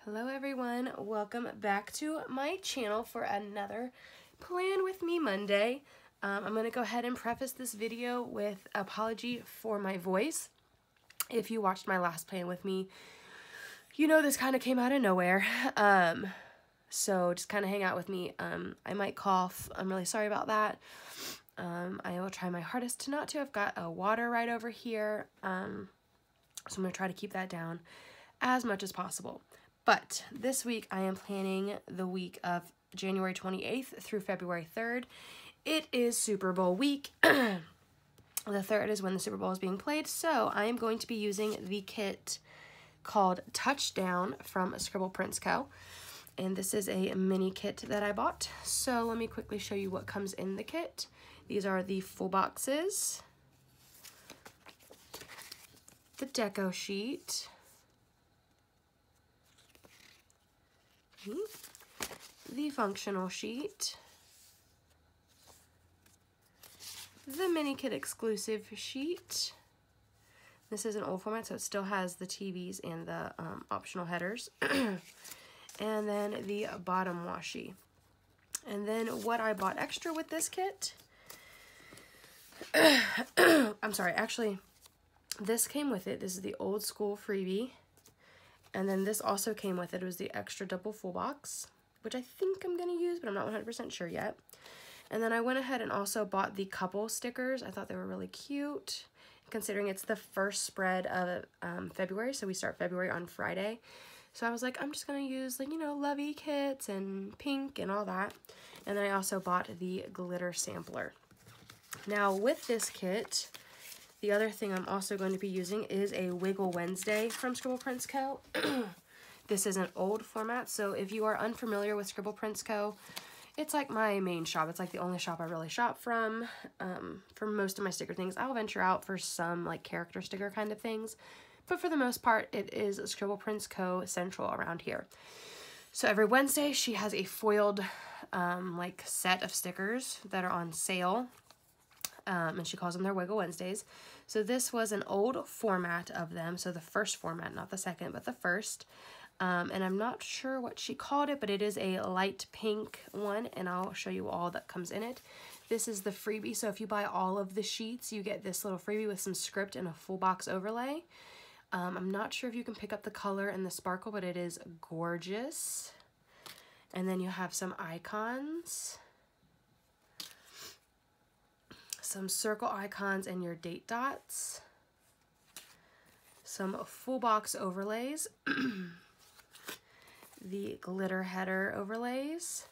Hello everyone, welcome back to my channel for another Plan With Me Monday. I'm going to go ahead and preface this video with apology for my voice. If you watched my last Plan With Me, you know this kind of came out of nowhere. So just kind of hang out with me. I might cough. I'm really sorry about that. I will try my hardest to not to. I've got a water right over here. So I'm going to try to keep that down as much as possible. But this week I am planning the week of January 28th through February 3rd. It is Super Bowl week. The 3rd is when the Super Bowl is being played. So I am going to be using the kit called Touchdown from ScibblePrintsCo. And this is a mini kit that I bought. So let me quickly show you what comes in the kit. These are the full boxes, the deco sheet, the functional sheet, the mini kit exclusive sheet. This is an old format, so it still has the TVs and the optional headers. And then the bottom washi. And then what I bought extra with this kit, I'm sorry, actually, this came with it. This is the old school freebie. And then this also came with it. It was the extra double full box, which I think I'm going to use, but I'm not 100% sure yet. And then I went ahead and also bought the couple stickers. I thought they were really cute, considering it's the first spread of February. So we start February on Friday. So I was like, I'm just going to use, like, you know, lovey kits and pink and all that. And then I also bought the glitter sampler. Now with this kit, the other thing I'm also going to be using is a Wiggle Wednesday from ScibblePrintsCo. This is an old format, so if you are unfamiliar with ScibblePrintsCo, it's like my main shop. It's like the only shop I really shop from. For most of my sticker things, I'll venture out for some like character sticker kind of things, but for the most part, it is ScibblePrintsCo Central around here. So every Wednesday, she has a foiled like set of stickers that are on sale. And she calls them their Wiggle Wednesdays. So this was an old format of them. So the first format, not the second, but the first. And I'm not sure what she called it, but it is a light pink one. And I'll show you all that comes in it. This is the freebie. So if you buy all of the sheets, you get this little freebie with some script and a full box overlay. I'm not sure if you can pick up the color and the sparkle, but it is gorgeous. And then you have some icons, some circle icons and your date dots, some full box overlays, the glitter header overlays,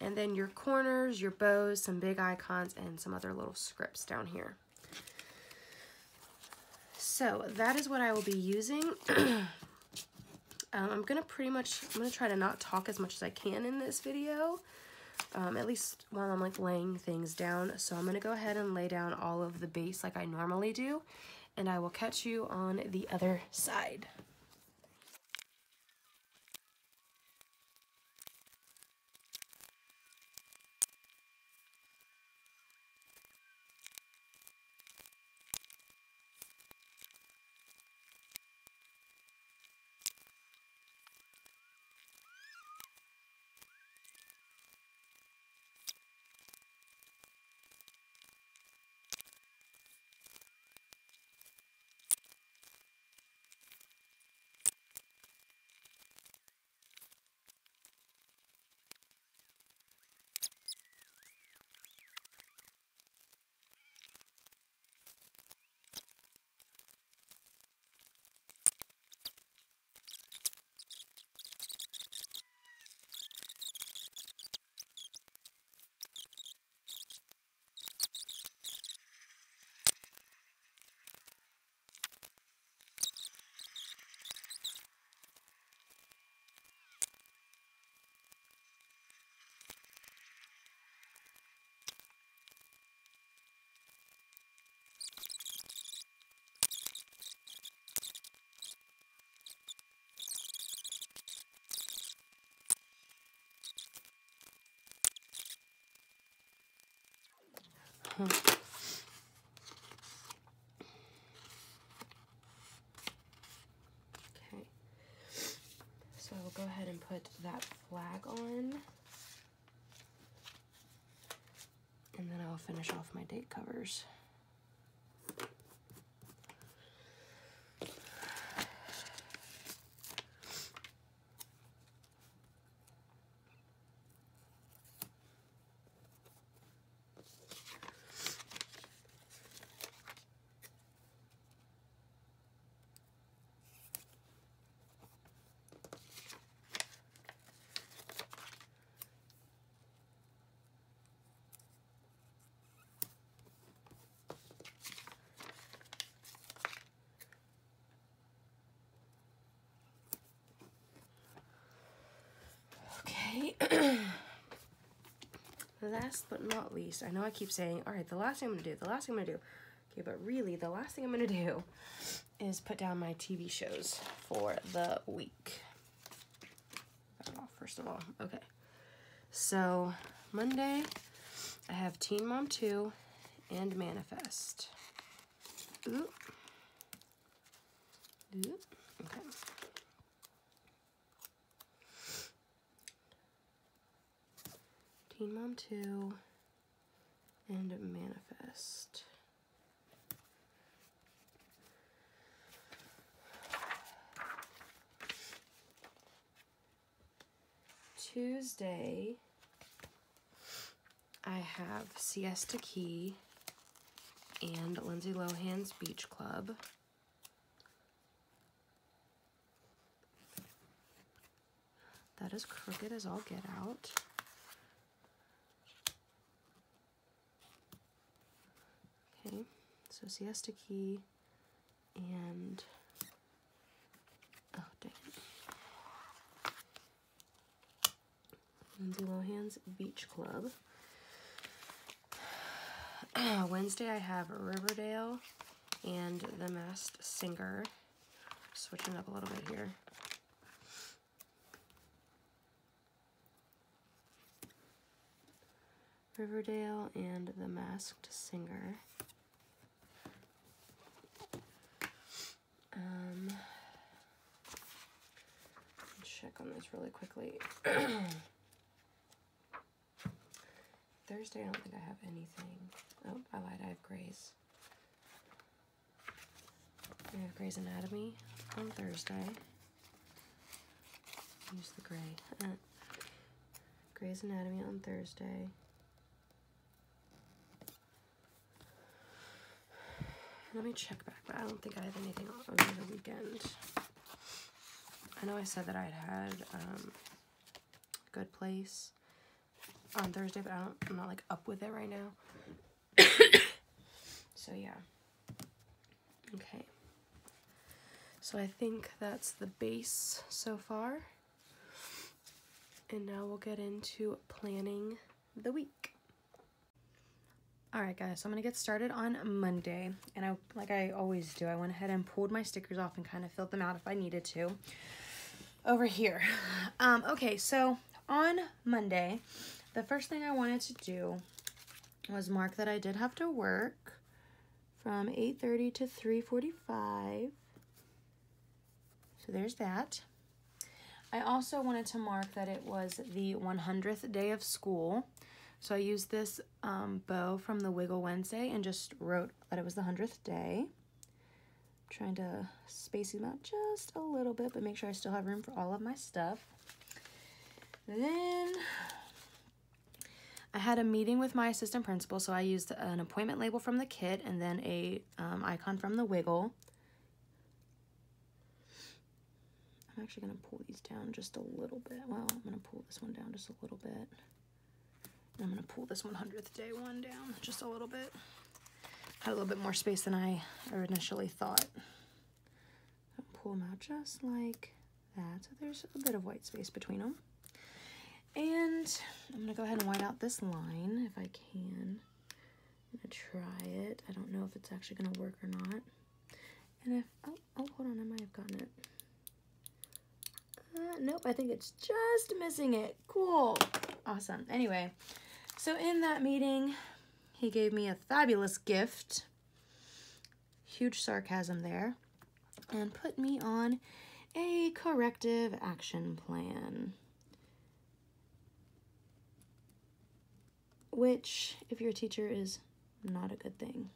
and then your corners, your bows, some big icons, and some other little scripts down here. So that is what I will be using. I'm gonna try to not talk as much as I can in this video. At least while I'm like laying things down. So I'm going to go ahead and lay down all of the base like I normally do, and I will catch you on the other side. put that flag on. And then I'll finish off my date covers. Last but not least, I know I keep saying, all right, the last thing I'm gonna do, the last thing I'm gonna do. Okay, but really, the last thing I'm gonna do is put down my TV shows for the week. First of all, okay. So, Monday, I have Teen Mom 2 and Manifest. Ooh. Ooh. Okay. Teen Mom 2 and Manifest. Tuesday, I have Siesta Key and Lindsay Lohan's Beach Club. That is crooked as all get out. Okay, so Siesta Key and, oh dang it, Lindsay Lohan's Beach Club. Wednesday I have Riverdale and The Masked Singer. Switching up a little bit here. Riverdale and The Masked Singer. Check on this really quickly. Thursday, I don't think I have anything. Oh, I lied, I have Grey's. I have Grey's Anatomy on Thursday. Use the gray. Grey's Anatomy on Thursday. Let me check back, but I don't think I have anything over the weekend. I know I said that I'd had Good Place on Thursday, but I'm not like up with it right now. So yeah. Okay. So I think that's the base so far. And now we'll get into planning the week. Alright guys, so I'm going to get started on Monday. And like I always do, I went ahead and pulled my stickers off and kind of filled them out if I needed to. Over here. Okay, so on Monday, the first thing I wanted to do was mark that I did have to work from 8:30 to 3:45. So there's that. I also wanted to mark that it was the 100th day of school. So I used this bow from the Wiggle Wednesday and just wrote that it was the 100th day. Trying to space them out just a little bit, but make sure I still have room for all of my stuff. Then I had a meeting with my assistant principal, so I used an appointment label from the kit and then a icon from the Wiggle. I'm actually going to pull these down just a little bit. Well, I'm going to pull this one down just a little bit. And I'm going to pull this 100th day one down just a little bit. Had a little bit more space than I initially thought. Pull them out just like that. So there's a bit of white space between them. And I'm going to go ahead and white out this line if I can. I'm going to try it. I don't know if it's actually going to work or not. And if, oh, hold on, I might have gotten it. Nope, I think it's just missing it. Cool. Awesome. Anyway, so in that meeting, he gave me a fabulous gift. Huge sarcasm there. And put me on a a corrective action plan. Which, if you're a teacher, is not a good thing.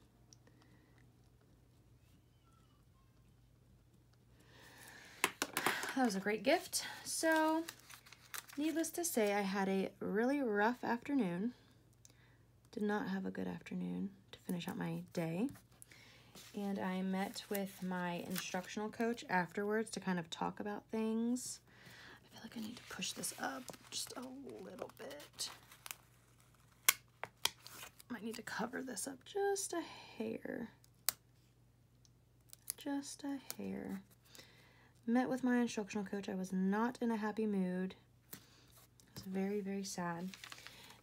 That was a great gift. So, needless to say, I had a really rough afternoon. Did not have a good afternoon to finish out my day. And I met with my instructional coach afterwards to kind of talk about things. I feel like I need to push this up just a little bit. Might need to cover this up just a hair. Just a hair. Met with my instructional coach. I was not in a happy mood. I was very, very sad.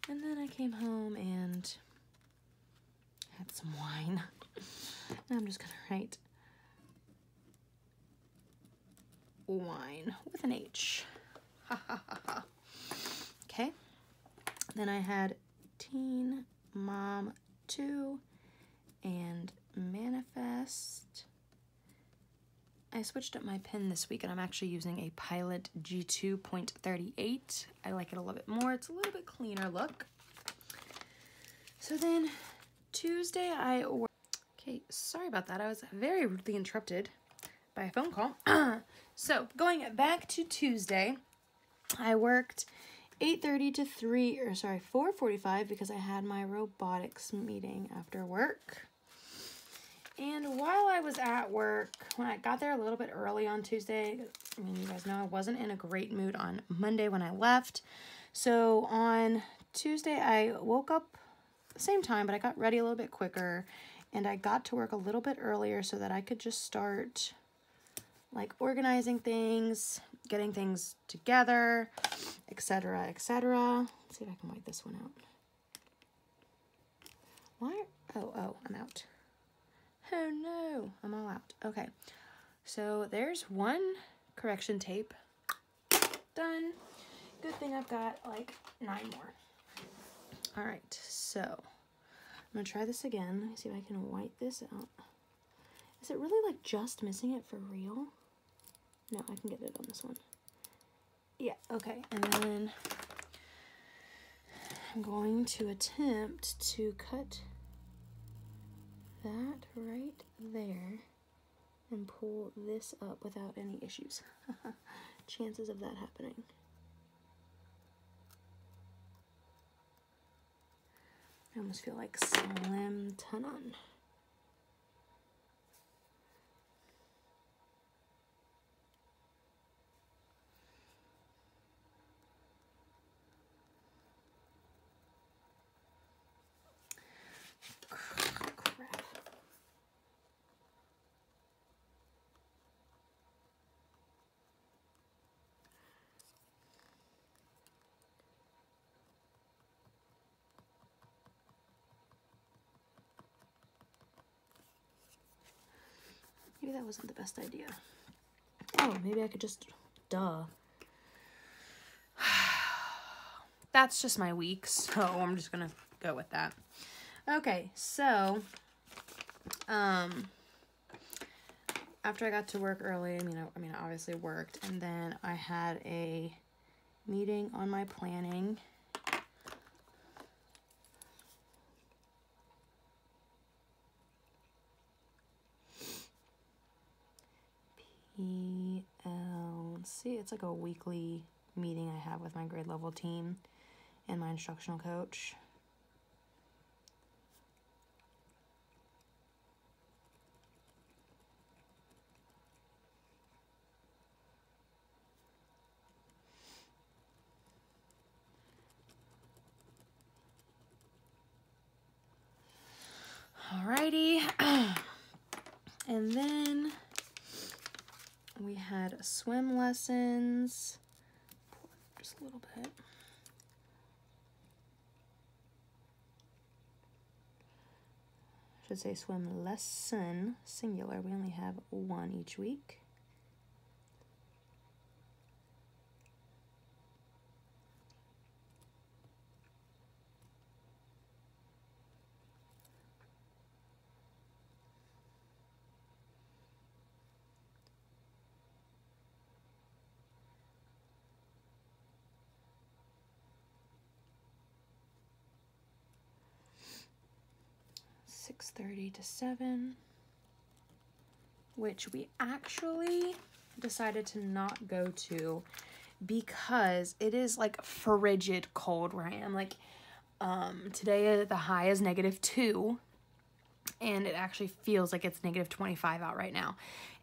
And then I came home and had some wine. And I'm just gonna write wine with an H. Ha ha ha ha. Okay. Then I had Teen Mom 2 and Manifest. I switched up my pen this week and I'm actually using a Pilot G2.38. I like it a little bit more. It's a little bit cleaner look. So then Tuesday okay, sorry about that. I was very rudely interrupted by a phone call. So going back to Tuesday, I worked 8:30 to 4:45 because I had my robotics meeting after work. And while I was at work, when I got there a little bit early on Tuesday, I mean, you guys know I wasn't in a great mood on Monday when I left. So on Tuesday, I woke up the same time, but I got ready a little bit quicker. And I got to work a little bit earlier so that I could just start like organizing things, getting things together, etc., etc. Let's see if I can wipe this one out. Why? Oh, I'm out. Oh no, I'm all out. Okay, so there's one correction tape done. Good thing I've got like 9 more. All right, so I'm gonna try this again. Let me see if I can white this out. Is it really like just missing it for real? No, I can get it on this one. Yeah, okay, and then I'm going to attempt to cut that right there and pull this up without any issues. Chances of that happening. I almost feel like Slim Tunon. Maybe that wasn't the best idea. Oh, maybe I could just, duh. That's just my week, so I'm just gonna go with that. Okay, so, after I got to work early, I mean, I obviously worked, and then I had a meeting on my planning. PLC, it's like a weekly meeting I have with my grade level team and my instructional coach. Alrighty, and then we had swim lessons, just a little bit. I should say swim lesson, singular. We only have one each week. 6:30 to 7, which we actually decided to not go to because it is like frigid cold where I am. Like today the high is -2 and it actually feels like it's -25 out right now.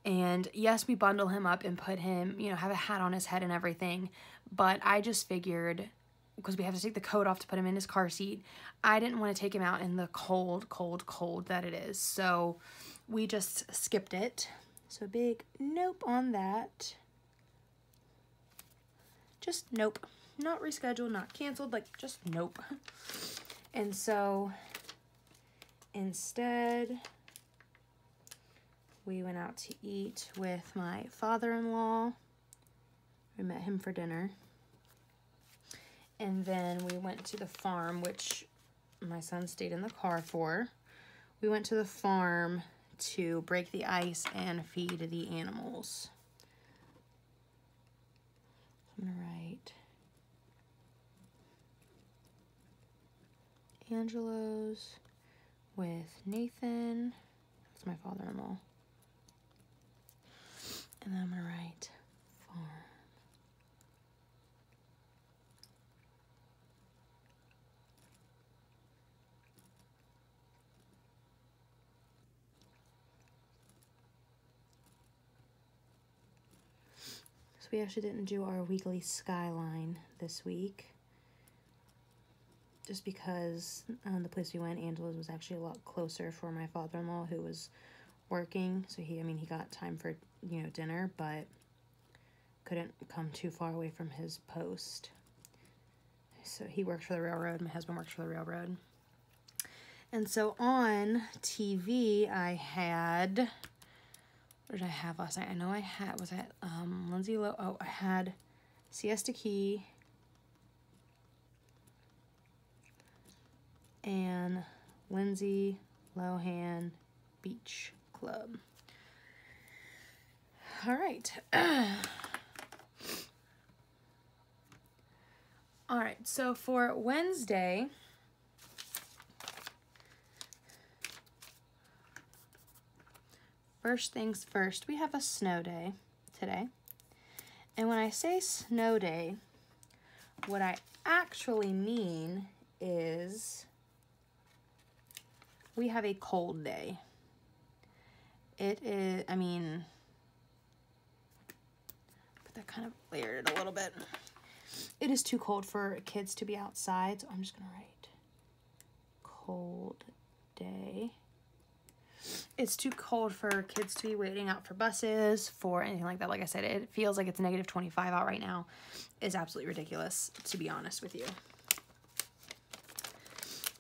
And yes, we bundle him up and put him, you know, have a hat on his head and everything, but I just figured, because we have to take the coat off to put him in his car seat, I didn't want to take him out in the cold, cold, cold that it is. So we just skipped it. So big nope on that. Just nope. Not rescheduled, not canceled, like just nope. And so instead, we went out to eat with my father-in-law. We met him for dinner. And then we went to the farm, which my son stayed in the car for. We went to the farm to break the ice and feed the animals. I'm gonna write Angelo's with Nathan. That's my father-in-law. And then I'm gonna write farm. So we actually didn't do our weekly skyline this week, just because the place we went, Angela's, was actually a lot closer for my father-in-law who was working. So he got time for, you know, dinner, but couldn't come too far away from his post. So he worked for the railroad. My husband worked for the railroad. And so on TV, I had, what did I have last night? I know I had, was that Lindsay Lohan? Oh, I had Siesta Key and Lindsay Lohan Beach Club. All right. All right, so for Wednesday, first things first, we have a snow day today. And when I say snow day, what I actually mean is we have a cold day. It is, I mean, but that kind of layered it a little bit. It is too cold for kids to be outside, so I'm just gonna write cold day. It's too cold for kids to be waiting out for buses, for anything like that. Like I said, it feels like it's -25 out right now. It's absolutely ridiculous, to be honest with you.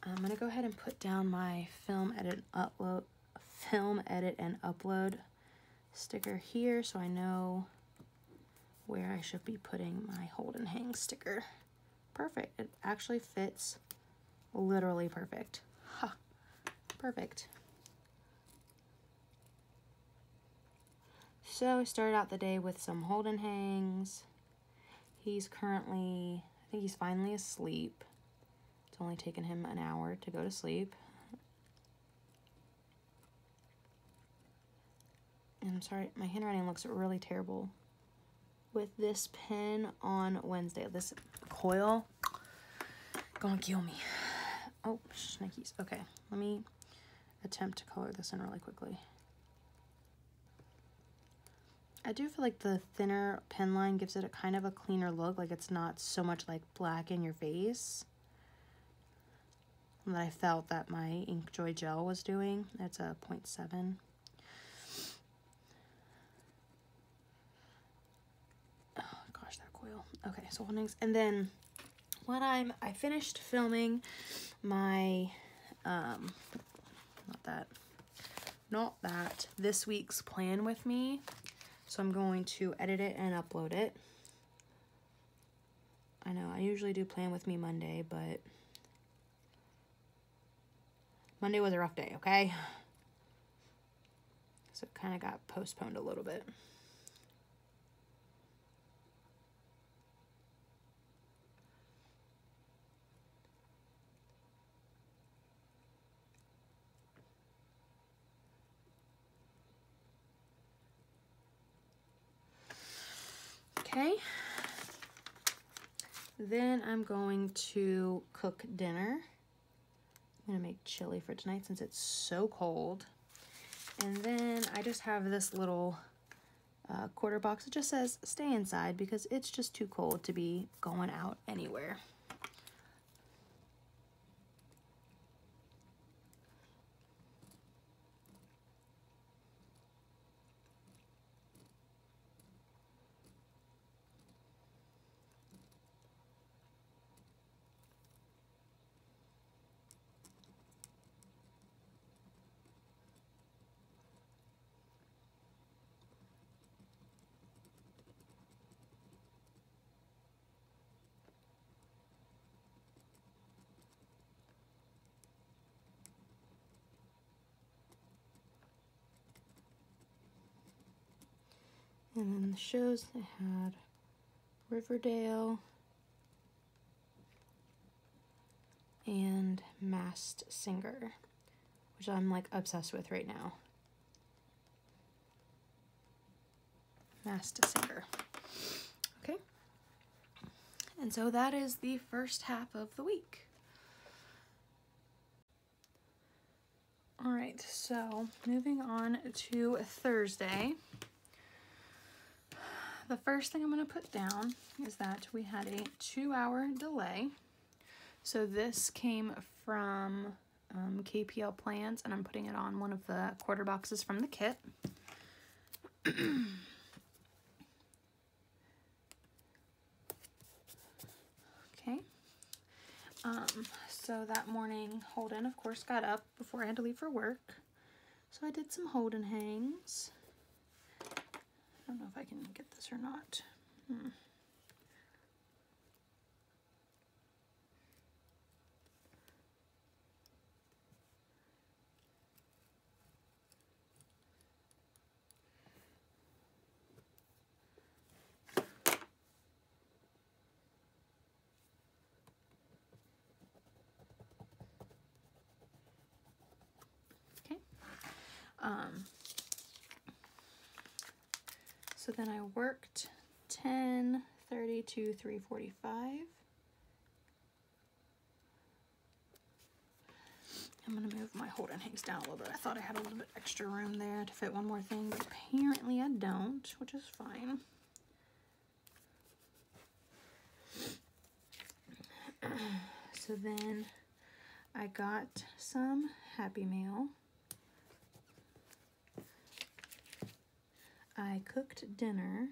I'm gonna go ahead and put down my film edit and upload sticker here so I know where I should be putting my hold and hang sticker. Perfect. It actually fits literally perfect. Ha! Perfect. So I started out the day with some hold and hangs. He's currently, I think he's finally asleep. It's only taken him an hour to go to sleep. And I'm sorry, my handwriting looks really terrible with this pen on Wednesday. This coil gonna kill me. Oh, shnikes. Okay, let me attempt to color this in really quickly. I do feel like the thinner pen line gives it a kind of a cleaner look, like it's not so much like black in your face that I felt that my Inkjoy gel was doing. It's a 0.7. Okay, so next, and then when I finished filming my not that this week's plan with me, so I'm going to edit it and upload it. I know I usually do plan with me Monday, but Monday was a rough day, okay? So it kind of got postponed a little bit. Okay. Then I'm going to cook dinner. I'm gonna make chili for tonight since it's so cold. And then I just have this little quarter box. It just says stay inside because it's just too cold to be going out anywhere. And then the shows I had Riverdale and Masked Singer, which I'm like obsessed with right now. Masked Singer. Okay. And so that is the first half of the week. All right, so moving on to Thursday. The first thing I'm going to put down is that we had a 2-hour delay. So this came from KPL Plans, and I'm putting it on one of the quarter boxes from the kit. Okay. So that morning, Holden, of course, got up before I had to leave for work. So I did some Holden hangs. I don't know if I can get this or not. Okay. So then I worked 10:30 to 3:45. I'm gonna move my Holden hangs down a little bit. I thought I had a little bit extra room there to fit one more thing, but apparently I don't, which is fine. So then I got some Happy Meal. I cooked dinner.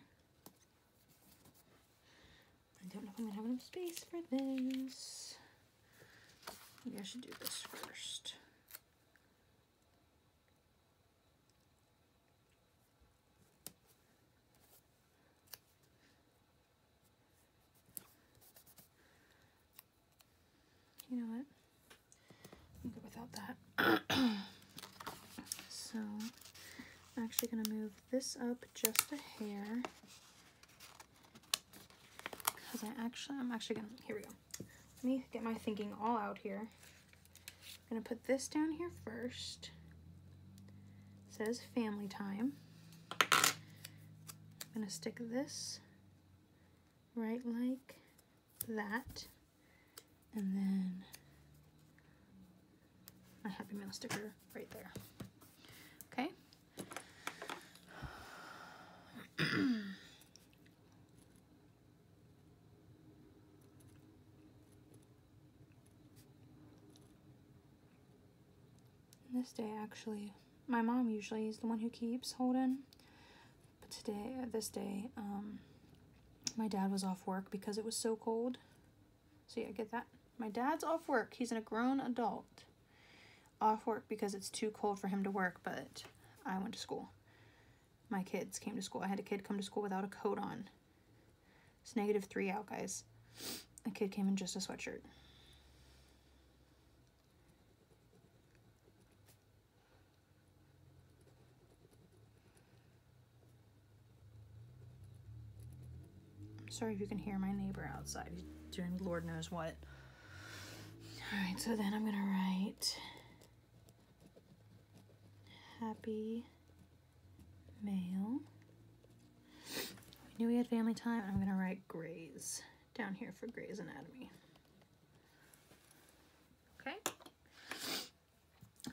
I don't know if I'm gonna have enough space for this. Maybe I should do this first. You know what? I'm good without that. So I'm actually gonna move this up just a hair. Because I'm actually gonna, here we go. Let me get my thinking all out here. I'm gonna put this down here first. It says family time. I'm gonna stick this right like that. And then my Happy Meal sticker right there. Okay. This day, actually, my mom usually is the one who keeps Holden, but this day, my dad was off work because it was so cold. So yeah, get that. My dad's off work. He's a grown adult. Off work because it's too cold for him to work, but I went to school. My kids came to school. I had a kid come to school without a coat on. It's -3 out, guys. A kid came in just a sweatshirt. I'm sorry if you can hear my neighbor outside. He's doing Lord knows what. Alright, so then I'm gonna write Happy Mail. knew we had family time. I'm gonna write Grey's down here for Grey's Anatomy. Okay.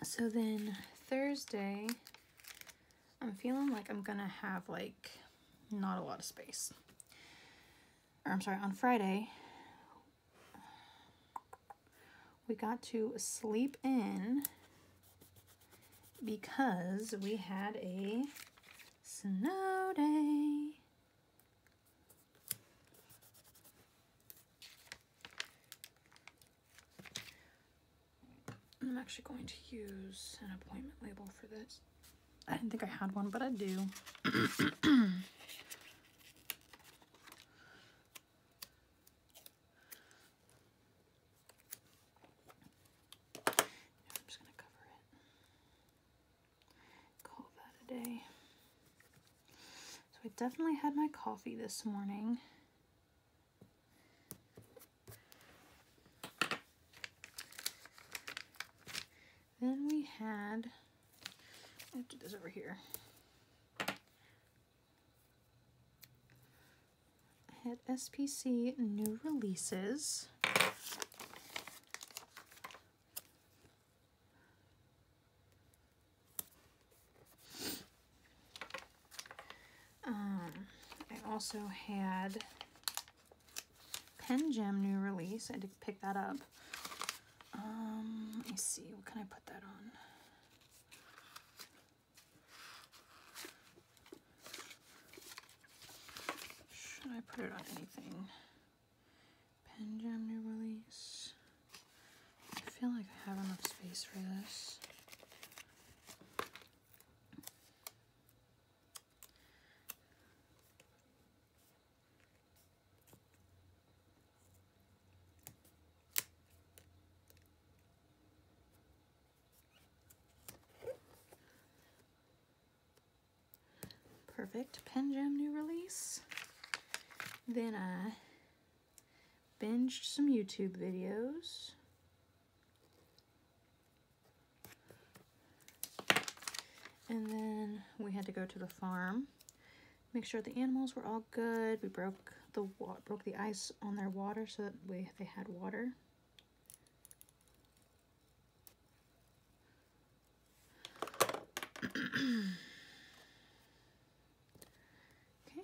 So then Thursday, I'm feeling like I'm gonna have like not a lot of space. Or I'm sorry, on Friday, we got to sleep in because we had a snow day. I'm actually going to use an appointment label for this. I didn't think I had one, but I do. I'm just gonna cover it. Call that a day. So I definitely had my coffee this morning. Then we had, I have to do this over here. I had SPC new releases. I also had Pen Gem new release. I had to pick that up. Let me see, what can I put that on? Should I put it on anything? Pen Gem new release. I feel like I have enough space for this. Perfect. Pen Gem new release. Then I binged some YouTube videos. And then we had to go to the farm, make sure the animals were all good. We broke the ice on their water so that they had water. Okay.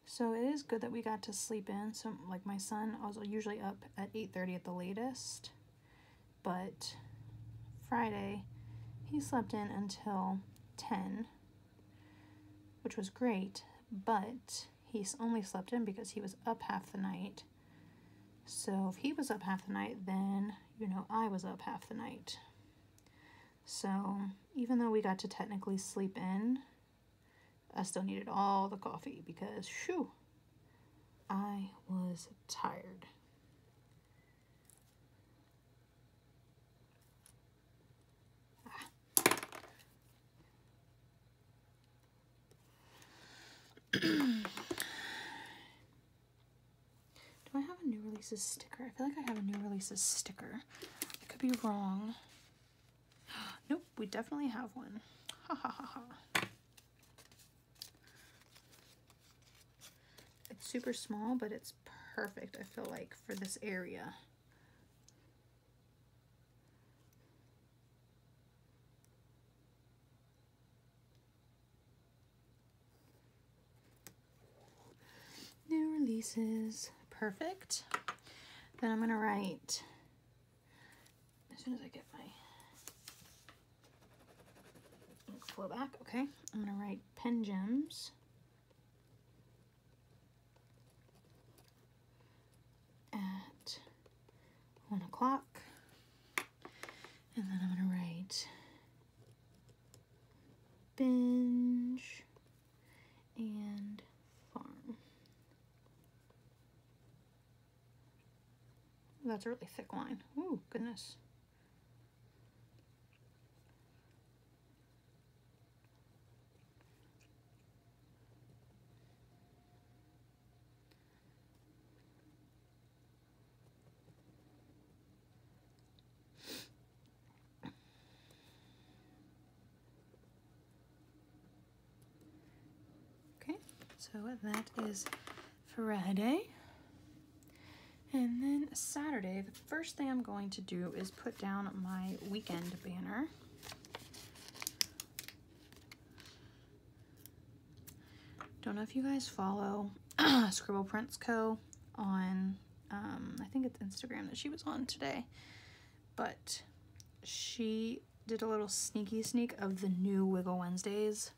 So it is good that we got to sleep in. So like my son, I was usually up at 8:30 at the latest, but Friday he slept in until 10, which was great, but he only slept in because he was up half the night. So if he was up half the night, then, you know, I was up half the night. So even though we got to technically sleep in, I still needed all the coffee because, shoo, I was tired. Do I have a new releases sticker? I feel like I have a new releases sticker. I could be wrong. Nope, we definitely have one. Ha ha ha ha. It's super small, but it's perfect, I feel like, for this area. New releases. Perfect. Then I'm going to write, as soon as I get my ink flow back, okay, I'm going to write Pen Gems at 1 o'clock. And then I'm going to write binge and farm. That's a really thick line. Ooh, goodness. So that is Friday. And then Saturday, the first thing I'm going to do is put down my weekend banner. Don't know if you guys follow ScibblePrintsCo on, I think it's Instagram that she was on today, but she did a little sneaky sneak of the new Wiggle Wednesdays.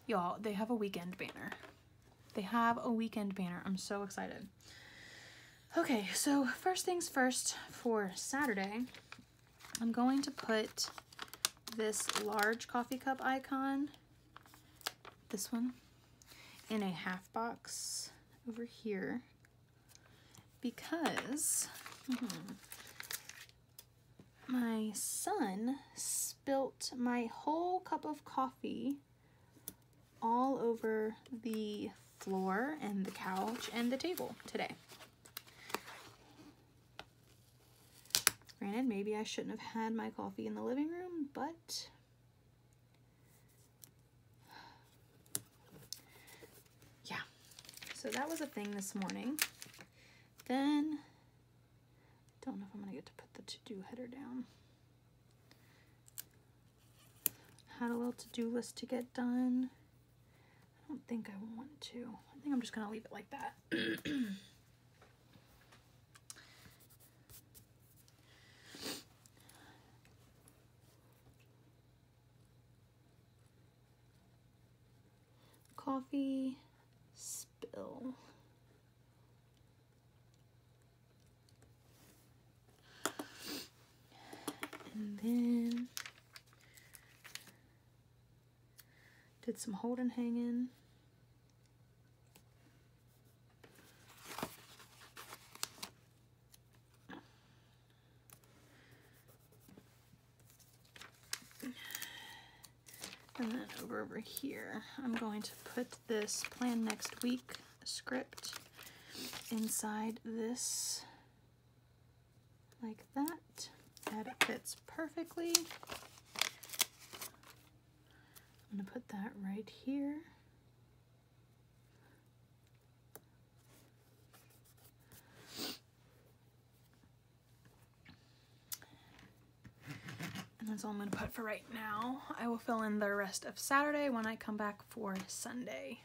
Y'all, they have a weekend banner. They have a weekend banner. I'm so excited. Okay, so first things first, for Saturday, I'm going to put this large coffee cup icon, this one, in a half box over here, because my son spilt my whole cup of coffee all over the floor and the couch and the table today. Granted, maybe I shouldn't have had my coffee in the living room, but yeah. So that was a thing this morning. Then, don't know if I'm gonna get to put the to-do header down. Had a little to-do list to get done. I don't think I want to. I think I'm just gonna leave it like that. Coffee spill. And then did some Holden hanging. And then over here, I'm going to put this plan next week script inside this like that. That it fits perfectly. I'm going to put that right here. And that's all I'm going to put for right now. I will fill in the rest of Saturday when I come back for Sunday.